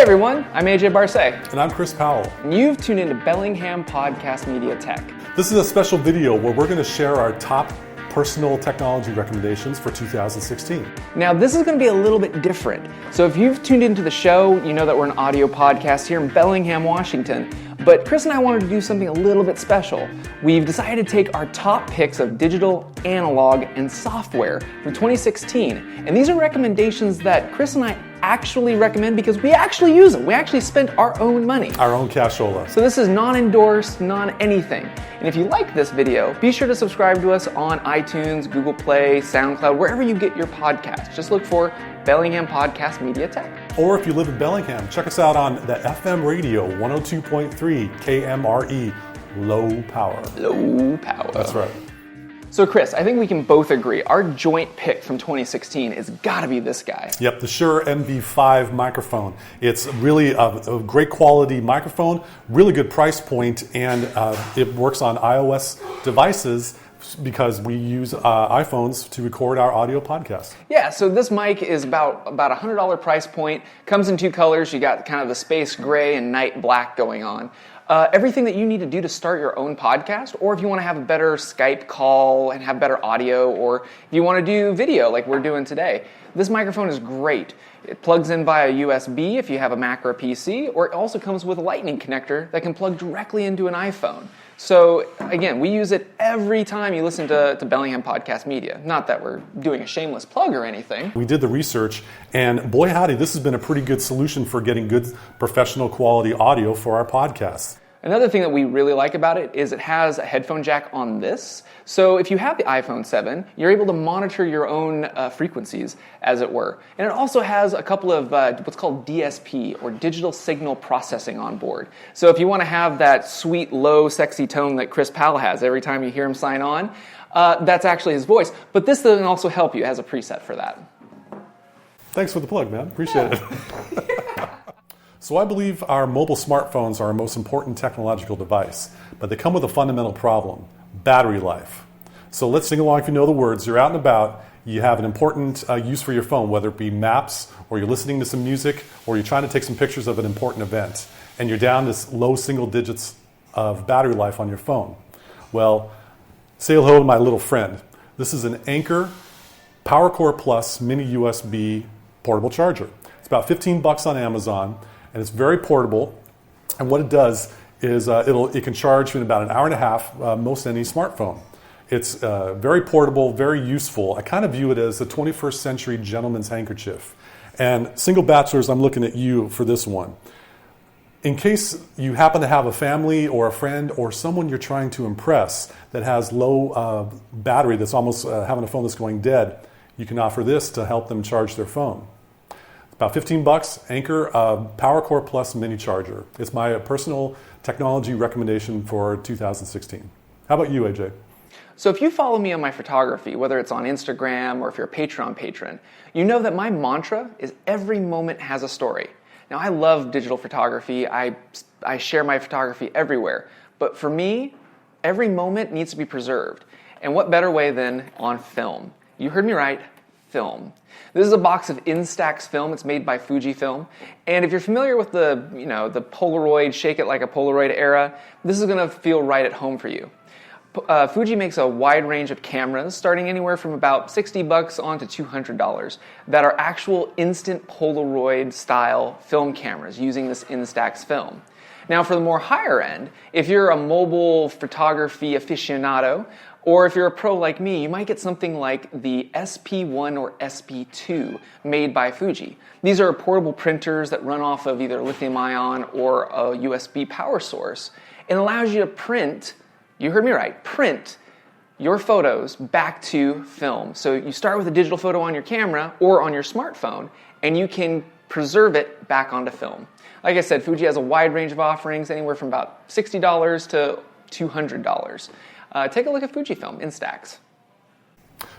everyone, I'm AJ Barse. And I'm Chris Powell. And you've tuned into Bellingham Podcast Media Tech. This is a special video where we're going to share our top personal technology recommendations for 2016. Now, this is going to be a little bit different. So if you've tuned into the show, you know that we're an audio podcast here in Bellingham, Washington. But Chris and I wanted to do something a little bit special. We've decided to take our top picks of digital, analog, and software for 2016. And these are recommendations that Chris and I actually recommend because we actually use them. We actually spent our own money. Our own cashola. So this is non-endorsed, non-anything. And if you like this video, be sure to subscribe to us on iTunes, Google Play, SoundCloud, wherever you get your podcasts. Just look for Bellingham Podcast Media Tech. Or if you live in Bellingham, check us out on the FM radio 102.3 KMRE, low power. Low power. That's right. So Chris, I think we can both agree, our joint pick from 2016 has got to be this guy. Yep, the Shure MV5 microphone. It's really a great quality microphone, really good price point, and it works on iOS devices because we use iPhones to record our audio podcast. Yeah, so this mic is about $100 price point, comes in two colors. You got kind of the space gray and night black going on. Everything that you need to do to start your own podcast, or if you want to have a better Skype call and have better audio, or if you want to do video like we're doing today, this microphone is great. It plugs in via USB if you have a Mac or a PC, or it also comes with a lightning connector that can plug directly into an iPhone. So again, we use it every time you listen to Bellingham Podcast Media. Not that we're doing a shameless plug or anything. We did the research, and boy howdy, this has been a pretty good solution for getting good professional quality audio for our podcasts. Another thing that we really like about it is it has a headphone jack on this. So if you have the iPhone 7, you're able to monitor your own frequencies, as it were. And it also has a couple of what's called DSP, or digital signal processing on board. So if you want to have that sweet, low, sexy tone that Chris Powell has every time you hear him sign on, that's actually his voice. But this can also help you. It has a preset for that. Thanks for the plug, man. Appreciate it. So I believe our mobile smartphones are our most important technological device, but they come with a fundamental problem: battery life. So let's sing along if you know the words. You're out and about, you have an important use for your phone, whether it be maps, or you're listening to some music, or you're trying to take some pictures of an important event, and you're down to low single digits of battery life on your phone. Well, say hello to my little friend. This is an Anker PowerCore Plus mini USB portable charger. It's about $15 on Amazon. And it's very portable, and what it does is it can charge in about an hour and a half most any smartphone. It's very portable, very useful. I kind of view it as a 21st century gentleman's handkerchief. And single bachelors, I'm looking at you for this one. In case you happen to have a family or a friend or someone you're trying to impress that has low battery, that's almost having a phone that's going dead, you can offer this to help them charge their phone. About $15, Anker PowerCore Plus mini charger. It's my personal technology recommendation for 2016. How about you, AJ? So if you follow me on my photography, whether it's on Instagram or if you're a Patreon patron, you know that my mantra is every moment has a story. Now, I love digital photography. I share my photography everywhere. But for me, every moment needs to be preserved. And what better way than on film? You heard me right, film. This is a box of Instax film. It's made by Fujifilm. And if you're familiar with the Polaroid, shake it like a Polaroid era, this is going to feel right at home for you. Fuji makes a wide range of cameras, starting anywhere from about $60 on to $200, that are actual instant Polaroid style film cameras using this Instax film. Now, for the more higher end, if you're a mobile photography aficionado, or if you're a pro like me, you might get something like the SP1 or SP2 made by Fuji. These are portable printers that run off of either lithium-ion or a USB power source. It allows you to print, you heard me right, print your photos back to film. So you start with a digital photo on your camera or on your smartphone, and you can preserve it back onto film. Like I said, Fuji has a wide range of offerings, anywhere from about $60 to $200. Take a look at Fujifilm, Instax.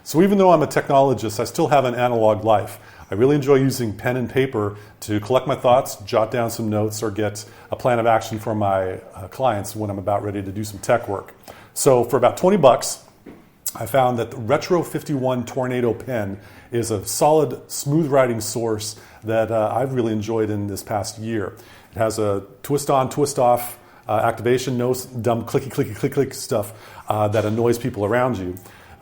So even though I'm a technologist, I still have an analog life. I really enjoy using pen and paper to collect my thoughts, jot down some notes, or get a plan of action for my clients when I'm about ready to do some tech work. So for about $20, I found that the Retro 51 Tornado pen is a solid, smooth writing source that I've really enjoyed in this past year. It has a twist on, twist off activation, no dumb clicky, clicky, click, click stuff that annoys people around you.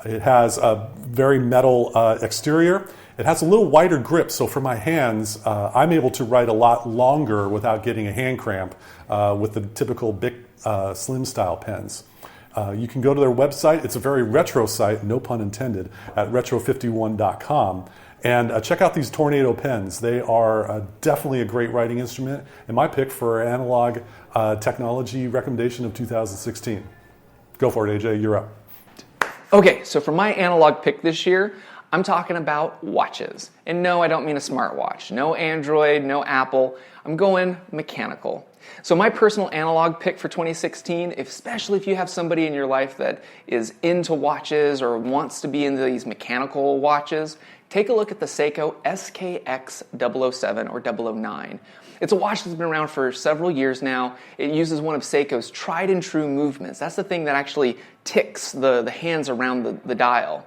It has a very metal exterior. It has a little wider grip, so for my hands, I'm able to write a lot longer without getting a hand cramp with the typical Bic Slim style pens. You can go to their website. It's a very retro site, no pun intended, at retro51.com. And check out these Tornado pens. They are definitely a great writing instrument, and my pick for analog technology recommendation of 2016. Go for it, AJ, you're up. Okay, so for my analog pick this year, I'm talking about watches. And no, I don't mean a smartwatch. No Android, no Apple. I'm going mechanical. So my personal analog pick for 2016, especially if you have somebody in your life that is into watches or wants to be into these mechanical watches, take a look at the Seiko SKX 007 or 009. It's a watch that's been around for several years now. It uses one of Seiko's tried and true movements. That's the thing that actually ticks the hands around the dial.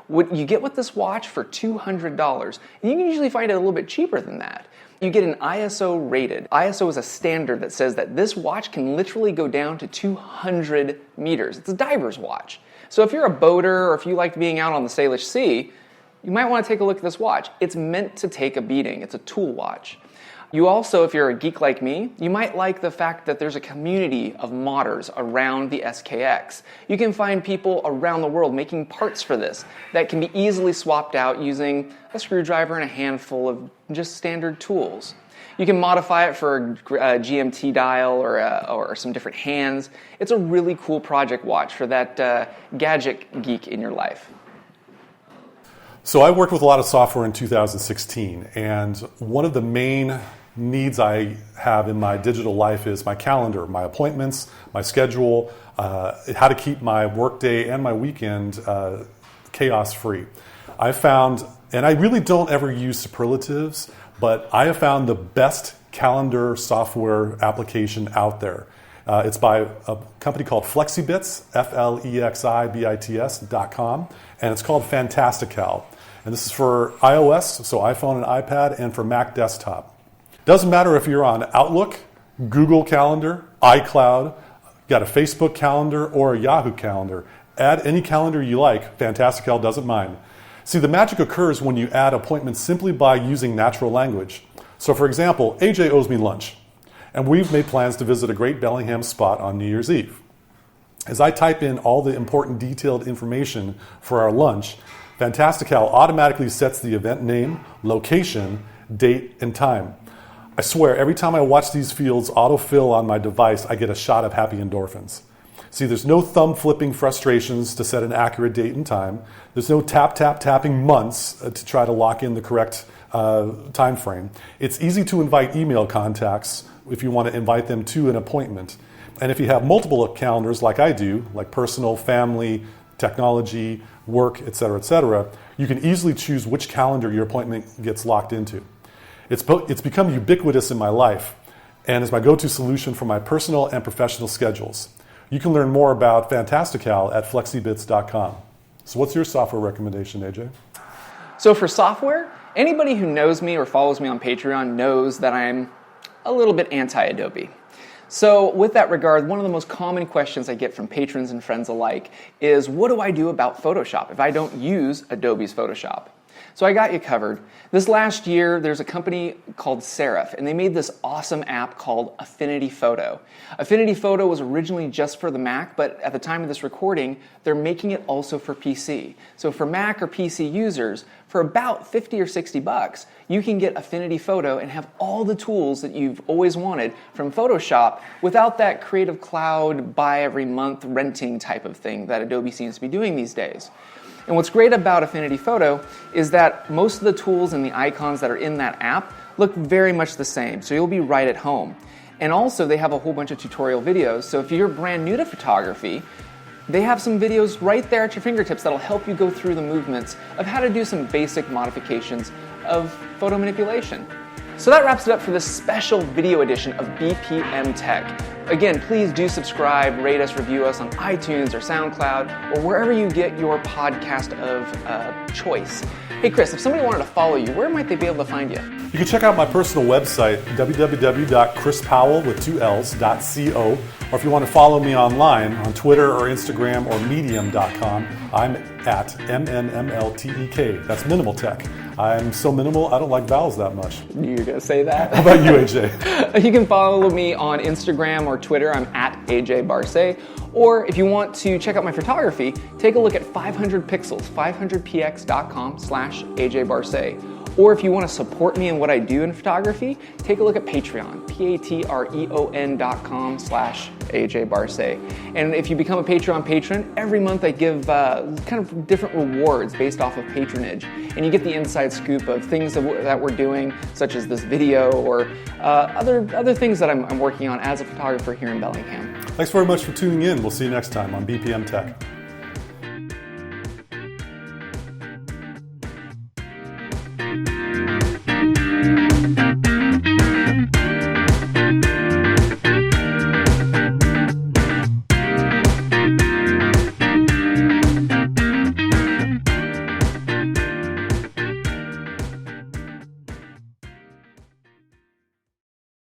What you get with this watch for $200, and you can usually find it a little bit cheaper than that. You get an ISO rated. ISO is a standard that says that this watch can literally go down to 200 meters. It's a diver's watch. So if you're a boater or if you like being out on the Salish Sea, you might want to take a look at this watch. It's meant to take a beating. It's a tool watch. You also, if you're a geek like me, you might like the fact that there's a community of modders around the SKX. You can find people around the world making parts for this that can be easily swapped out using a screwdriver and a handful of just standard tools. You can modify it for a GMT dial or some different hands. It's a really cool project watch for that gadget geek in your life. So I worked with a lot of software in 2016, and one of the main needs I have in my digital life is my calendar, my appointments, my schedule, how to keep my workday and my weekend chaos-free. I found, and I really don't ever use superlatives, but I have found the best calendar software application out there. It's by a company called FlexiBits, FLEXIBITS.com, and it's called Fantastical. And this is for iOS, so iPhone and iPad, and for Mac desktop. Doesn't matter if you're on Outlook, Google Calendar, iCloud, got a Facebook calendar, or a Yahoo calendar. Add any calendar you like, Fantastical doesn't mind. See, the magic occurs when you add appointments simply by using natural language. So for example, AJ owes me lunch, and we've made plans to visit a great Bellingham spot on New Year's Eve. As I type in all the important detailed information for our lunch, Fantastical automatically sets the event name, location, date, and time. I swear, every time I watch these fields autofill on my device, I get a shot of happy endorphins. See, there's no thumb flipping frustrations to set an accurate date and time. There's no tapping months to try to lock in the correct time frame. It's easy to invite email contacts if you want to invite them to an appointment. And if you have multiple calendars like I do, like personal, family, technology, work, etc., you can easily choose which calendar your appointment gets locked into. It's become ubiquitous in my life and is my go-to solution for my personal and professional schedules. You can learn more about Fantastical at flexibits.com. So what's your software recommendation, AJ? So for software, anybody who knows me or follows me on Patreon knows that I'm a little bit anti-Adobe. So with that regard, one of the most common questions I get from patrons and friends alike is, what do I do about Photoshop if I don't use Adobe's Photoshop? So I got you covered. This last year, there's a company called Serif, and they made this awesome app called Affinity Photo. Affinity Photo was originally just for the Mac, but at the time of this recording, they're making it also for PC. So for Mac or PC users, for about 50 or 60 bucks, you can get Affinity Photo and have all the tools that you've always wanted from Photoshop without that Creative Cloud buy every month renting type of thing that Adobe seems to be doing these days. And what's great about Affinity Photo is that most of the tools and the icons that are in that app look very much the same, so you'll be right at home. And also they have a whole bunch of tutorial videos, so if you're brand new to photography, they have some videos right there at your fingertips that'll help you go through the movements of how to do some basic modifications of photo manipulation. So that wraps it up for this special video edition of BPM Tech. Again, please do subscribe, rate us, review us on iTunes or SoundCloud or wherever you get your podcast of choice. Hey Chris, if somebody wanted to follow you, where might they be able to find you? You can check out my personal website, www.chrispowell.co, or if you want to follow me online on Twitter or Instagram or medium.com, I'm at MNMLTEK. That's Minimal Tech. I'm so minimal, I don't like vowels that much. You're going to say that? How about you, AJ? You can follow me on Instagram or Twitter. I'm at AJ Barse. Or if you want to check out my photography, take a look at 500 Pixels, 500px.com/AJ Barse. Or if you want to support me in what I do in photography, take a look at Patreon, patreon.com/AJ Barse. And if you become a Patreon patron, every month I give kind of different rewards based off of patronage. And you get the inside scoop of things that we're doing, such as this video or other things that I'm working on as a photographer here in Bellingham. Thanks very much for tuning in. We'll see you next time on BPM Tech.